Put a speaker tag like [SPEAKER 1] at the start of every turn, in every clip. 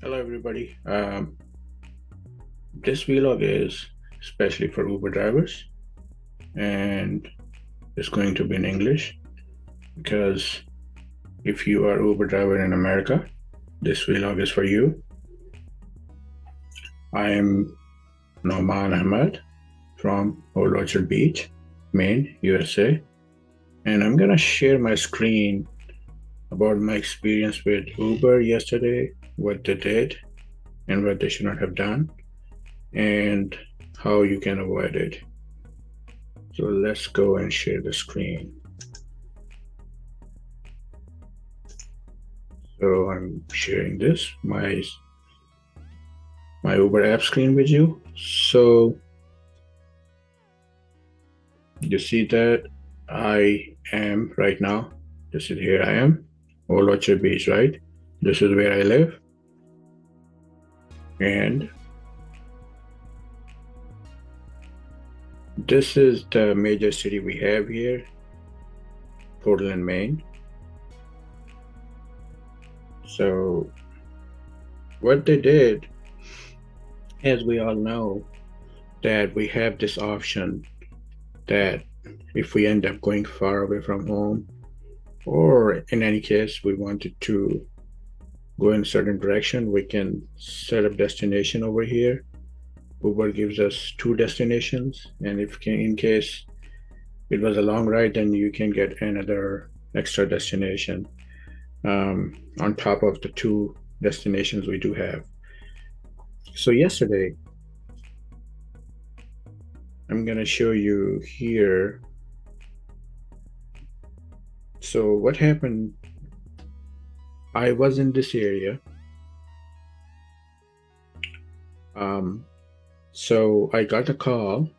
[SPEAKER 1] Hello, everybody. This vlog is especially for Uber drivers, and it's going to be in English because if you are Uber driver in America, this vlog is for you. I am Noman from Old Orchard Beach, Maine, USA, and I'm gonna share my screen about my experience with Uber yesterday, what they did, and what they should not have done, and how you can avoid it. So let's go and share the screen. So I'm sharing this, my Uber app screen with you. So you see that I am right now, this is here I am, Old Orchard Beach, right? This is where I live. And this is the major city we have here, Portland, Maine. So what they did, as we all know, that we have this option that if we end up going far away from home, or in any case, we wanted to go in a certain direction, we can set up destination over here. Uber gives us 2 destinations, and if in case it was a long ride, then you can get another extra destination on top of the 2 destinations we do have. So yesterday, I'm gonna show you here. So what happened, I was in this area. So I got a call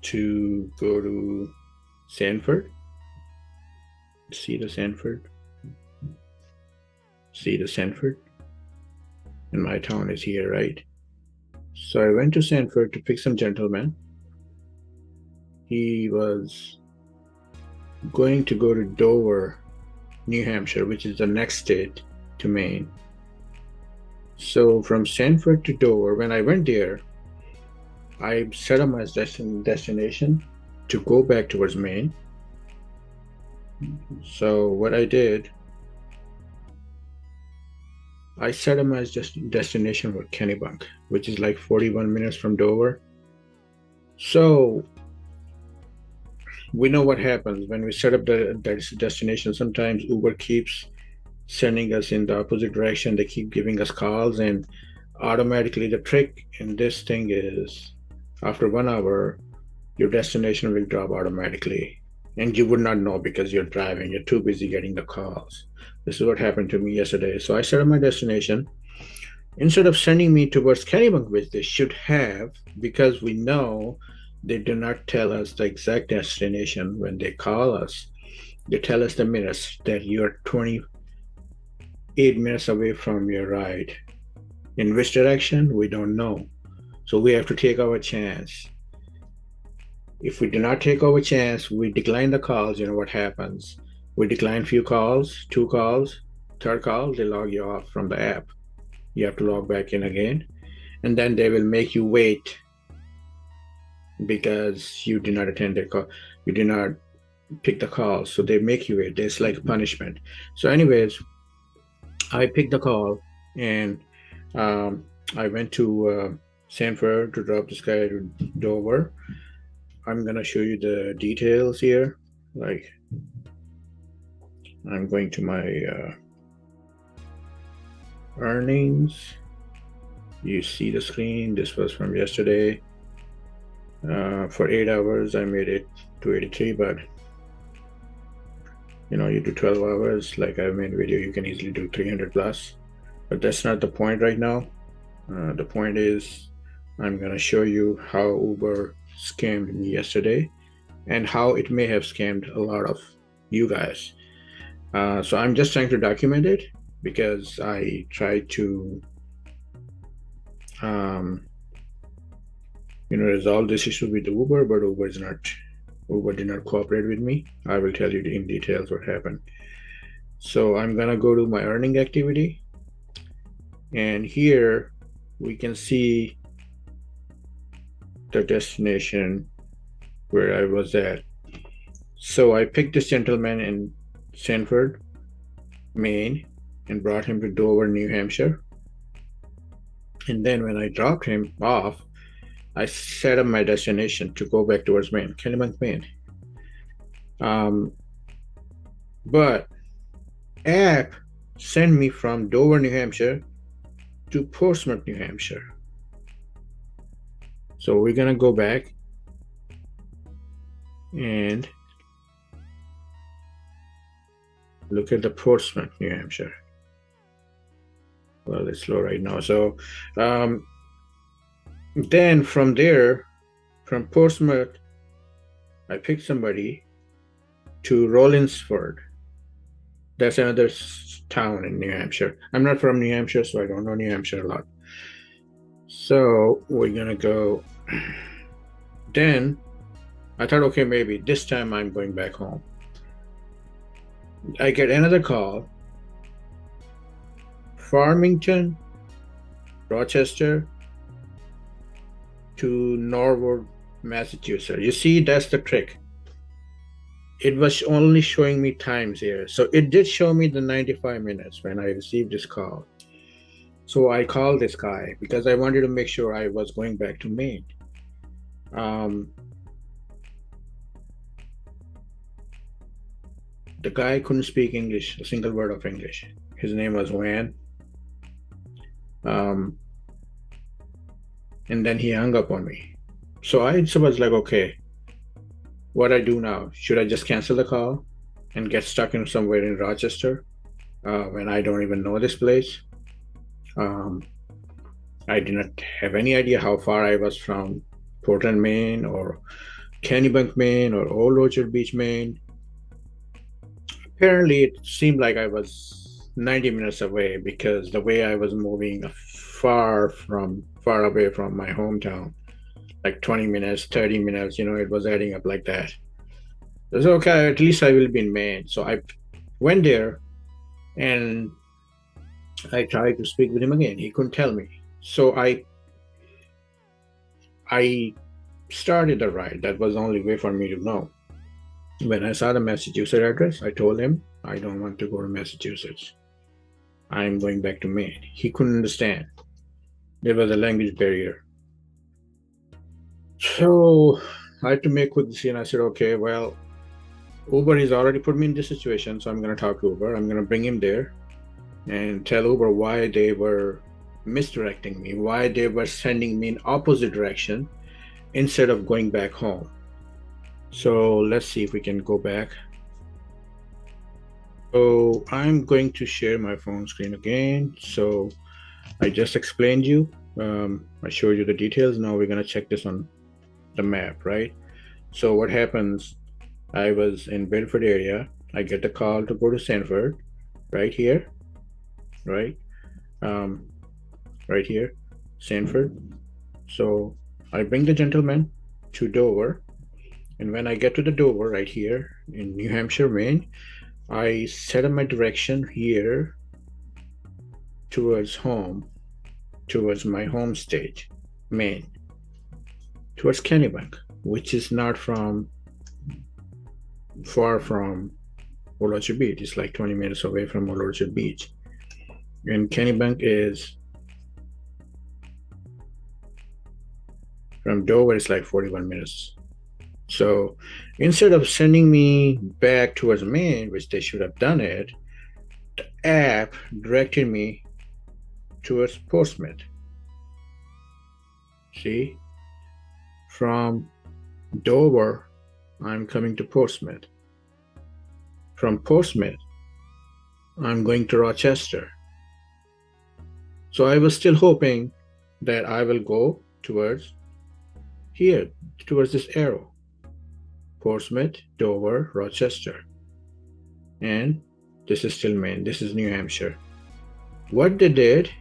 [SPEAKER 1] to go to Sanford. See the Sanford? See the Sanford? And my town is here, right? So I went to Sanford to pick some gentleman. He was going to go to Dover, New Hampshire, which is the next state to Maine. So from Sanford to Dover, when I went there, I set up my destination to go back towards Maine. So what I did, I set up my destination for Kennebunk, which is like 41 minutes from Dover. So we know what happens when we set up the destination. Sometimes Uber keeps sending us in the opposite direction. They keep giving us calls, and automatically the trick in this thing is after 1 hour, your destination will drop automatically, and you would not know because you're driving. You're too busy getting the calls. This is what happened to me yesterday. So I set up my destination. Instead of sending me towards Kennebunk, which they should have, because we know they do not tell us the exact destination when they call us. They tell us the minutes that you're 28 minutes away from your ride. In which direction, we don't know. So we have to take our chance. If we do not take our chance, we decline the calls. You know what happens? We decline few calls, 2 calls, 3rd call, they log you off from the app. You have to log back in again, and then they will make you wait because you did not attend their call. You did not pick the call, so they make you wait. It's like punishment. So anyways, I picked the call, and I went to Sanford to drop this guy to Dover. I'm gonna show you the details here. Like, I'm going to my earnings. You see the screen. This was from yesterday. For 8 hours, I made it 283, but you do 12 hours, like I made a video, you can easily do 300 plus, but that's not the point right now. The point is, I'm going to show you how Uber scammed me yesterday and how it may have scammed a lot of you guys. So I'm just trying to document it because I tried to resolve this issue with Uber, but Uber did not cooperate with me. I will tell you in details what happened. So I'm gonna go to my earning activity. And here we can see the destination where I was at. So I picked this gentleman in Sanford, Maine, and brought him to Dover, New Hampshire. And then when I dropped him off, I set up my destination to go back towards Maine, Kennebunk, Maine. But app sent me from Dover, New Hampshire to Portsmouth, New Hampshire. So we're gonna go back and look at the Portsmouth, New Hampshire. Well, it's slow right now. So then from there, from Portsmouth, I picked somebody to Rollinsford. That's another town in New Hampshire. I'm not from New Hampshire, so I don't know New Hampshire a lot. So we're gonna go. Then I thought, okay, maybe this time I'm going back home. I get another call. Farmington, Rochester to Norwood, Massachusetts. You see, that's the trick. It was only showing me times here. So it did show me the 95 minutes when I received this call. So I called this guy because I wanted to make sure I was going back to Maine. The guy couldn't speak English, a single word of English. His name was Van. And then he hung up on me. So I was like, okay, what I do now? Should I just cancel the call and get stuck in somewhere in Rochester when I don't even know this place? I did not have any idea how far I was from Portland, Maine, or Kennebunk, Maine, or Old Orchard Beach, Maine. Apparently, it seemed like I was 90 minutes away because the way I was moving far away from my hometown, like 20 minutes, 30 minutes, it was adding up like that. It was okay, at least I will be in Maine. So I went there and I tried to speak with him again. He couldn't tell me. So I started the ride. That was the only way for me to know. When I saw the Massachusetts address, I told him, I don't want to go to Massachusetts. I'm going back to Maine. He couldn't understand. There was a language barrier. So I had to make a quick decision. I said, okay, well, Uber has already put me in this situation, so I'm going to talk to Uber. I'm going to bring him there and tell Uber why they were misdirecting me, why they were sending me in opposite direction instead of going back home. So let's see if we can go back. So I'm going to share my phone screen again. So I just explained you. I showed you the details. Now we're going to check this on the map, right? So what happens, I was in Bedford area. I get the call to go to Sanford, right here, right? Right here, Sanford. So I bring the gentleman to Dover. And when I get to the Dover right here in New Hampshire, Maine, I set up my direction here towards home, towards my home state, Maine, towards Kennebunk, which is not far from Old Orchard Beach. It's like 20 minutes away from Old Orchard Beach. And Kennebunk is, from Dover, it's like 41 minutes. So instead of sending me back towards Maine, which they should have done it, the app directed me towards Portsmouth. See, from Dover, I'm coming to Portsmouth. From Portsmouth, I'm going to Rochester. So I was still hoping that I will go towards here, towards this arrow. Portsmouth, Dover, Rochester. And this is still Maine. This is New Hampshire. What they did,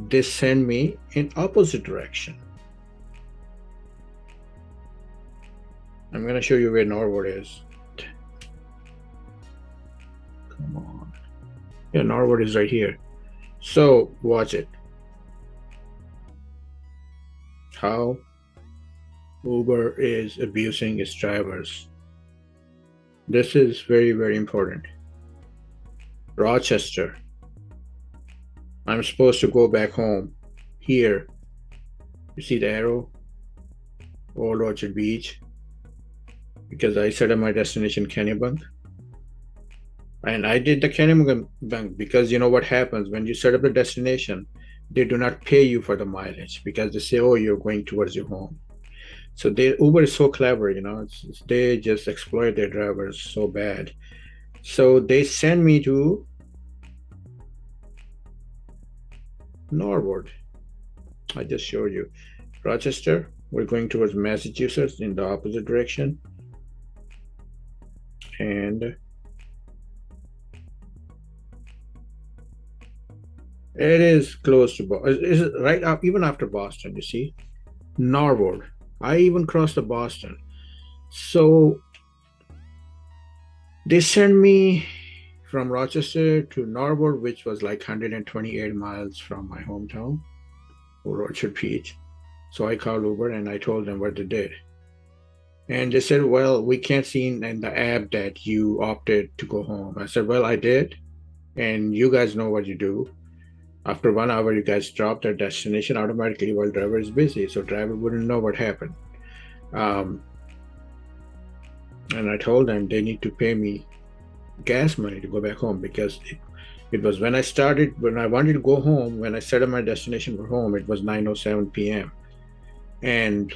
[SPEAKER 1] they sent me in opposite direction. I'm going to show you where Norwood is. Come on. Yeah, Norwood is right here. So watch it. how Uber is abusing its drivers. This is very, very important. Rochester. I'm supposed to go back home. Here, you see the arrow? Old Orchard Beach. Because I set up my destination Kennebunk. And I did the Kennebunk because you know what happens when you set up the destination, they do not pay you for the mileage because they say, oh, you're going towards your home. So Uber is so clever, you know, they just exploit their drivers so bad. So they send me to Norwood. I just showed you. Rochester, we're going towards Massachusetts in the opposite direction. And it is close to Boston. It's right up, even after Boston, you see. Norwood. I even crossed the Boston. So they sent me from Rochester to Norwood, which was like 128 miles from my hometown, Orchard Beach. So I called Uber and I told them what they did. And they said, well, we can't see in the app that you opted to go home. I said, well, I did. And you guys know what you do. After 1 hour, you guys drop their destination automatically while driver is busy. So driver wouldn't know what happened. And I told them they need to pay me gas money to go back home because it was when I wanted to go home, when I set up my destination for home, it was 9:07 p.m. And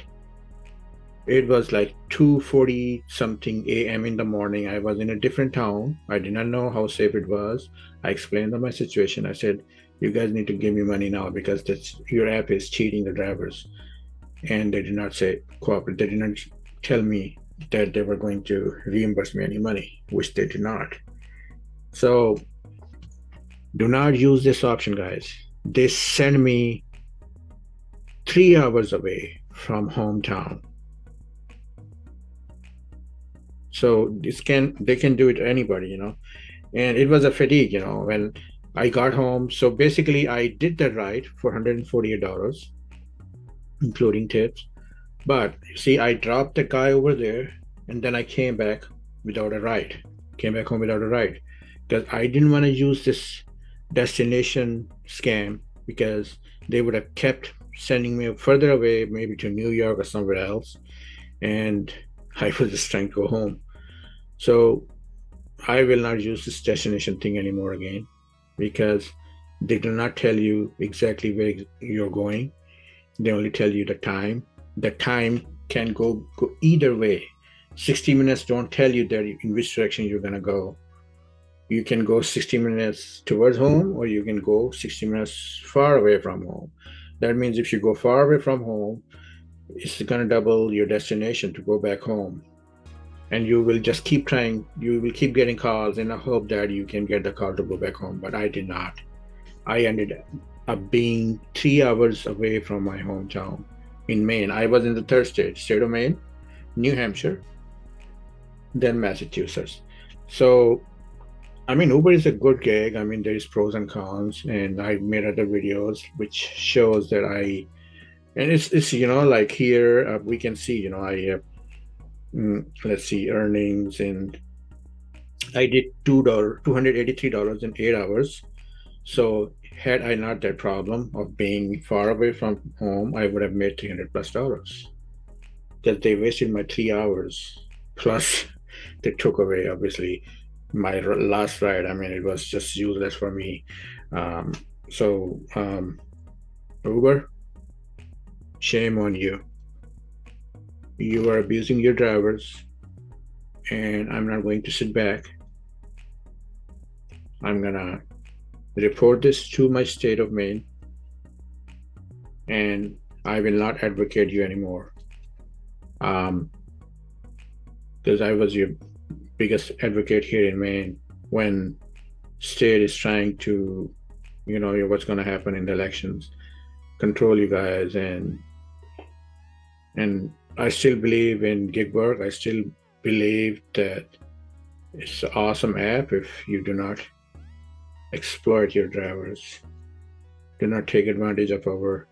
[SPEAKER 1] it was like 2:40 something a.m. in the morning. I was in a different town. I did not know how safe it was. I explained them my situation. I said, you guys need to give me money now because your app is cheating the drivers. And they did not say cooperate. They did not tell me that they were going to reimburse me any money, which they did not. So do not use this option, guys. They send me 3 hours away from hometown. So they can do it to anybody, you know. And it was a fatigue, you know, when I got home. So basically I did the ride for $148, including tips. But you see, I dropped the guy over there and then I came back without a ride. Came back home without a ride because I didn't want to use this destination scam because they would have kept sending me further away, maybe to New York or somewhere else. And I was just trying to go home. So I will not use this destination thing anymore again because they do not tell you exactly where you're going. They only tell you the time. The time can go either way. 60 minutes don't tell you that in which direction you're going to go. You can go 60 minutes towards home or you can go 60 minutes far away from home. That means if you go far away from home, it's going to double your destination to go back home. And you will just keep trying. You will keep getting calls in the hope that you can get the call to go back home. But I did not. I ended up being 3 hours away from my hometown in Maine. I was in the third state of Maine, New Hampshire, then Massachusetts. So, I mean, Uber is a good gig. I mean, there is pros and cons, and I made other videos which shows that and it's you know, like here we can see, you know, I let's see, earnings, and I did $283 in 8 hours. So had I not that problem of being far away from home, I would have made $300+ because they wasted my 3 hours. Plus they took away obviously my last ride. I mean, it was just useless for me. Uber, shame on you. You are abusing your drivers, and I'm not going to sit back. I'm gonna report this to my state of Maine, and I will not advocate you anymore. Because I was your biggest advocate here in Maine when state is trying to, you know, what's going to happen in the elections, control you guys, and I still believe in gig work. I still believe that it's an awesome app if you do not exploit your drivers. Do not take advantage of our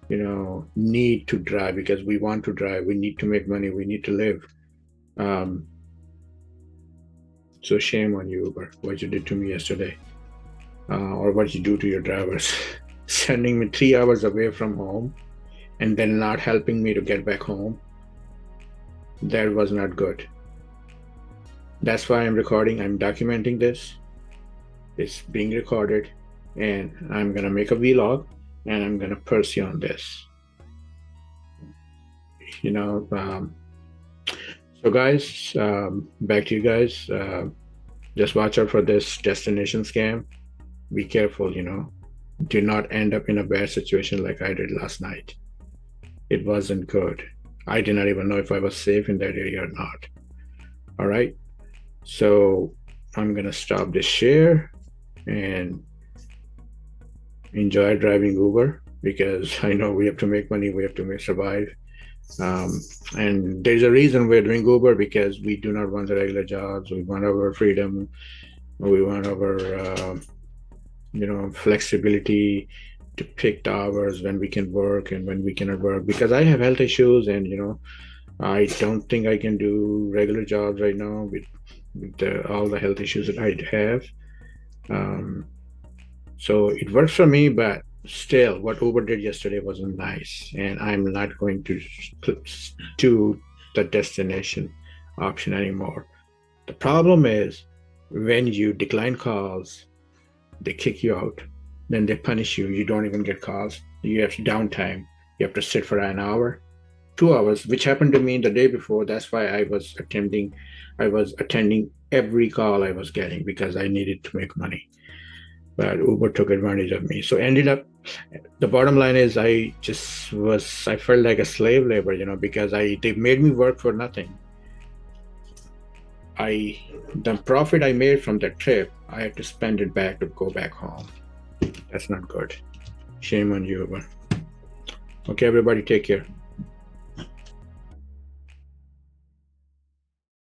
[SPEAKER 1] need to drive because we want to drive. We need to make money. We need to live. So shame on you, Uber, what you did to me yesterday, or what you do to your drivers, sending me 3 hours away from home and then not helping me to get back home. That was not good. That's why I'm recording. I'm documenting this. It's being recorded, and I'm gonna make a vlog, and I'm gonna press you on this. So guys, back to you guys. Just watch out for this destination scam. Be careful, do not end up in a bad situation like I did last night. It wasn't good. I did not even know if I was safe in that area or not. All right, so I'm gonna stop this share and enjoy driving Uber, because I know we have to make money, we have to survive. And there's a reason we're doing Uber, because we do not want the regular jobs. We want our freedom. We want our flexibility to pick the hours when we can work and when we cannot work, because I have health issues, and I don't think I can do regular jobs right now with all the health issues that I have. So it works for me, but still, what Uber did yesterday wasn't nice, and I'm not going to do the destination option anymore. The problem is, when you decline calls, they kick you out, then they punish you. You don't even get calls. You have downtime. You have to sit for an hour, 2 hours, which happened to me the day before. That's why I was attending every call I was getting, because I needed to make money. But Uber took advantage of me. So ended up, the bottom line is, I felt like a slave labor, because they made me work for nothing. The profit I made from that trip, I had to spend it back to go back home. That's not good. Shame on you, Uber. Okay, everybody, take care.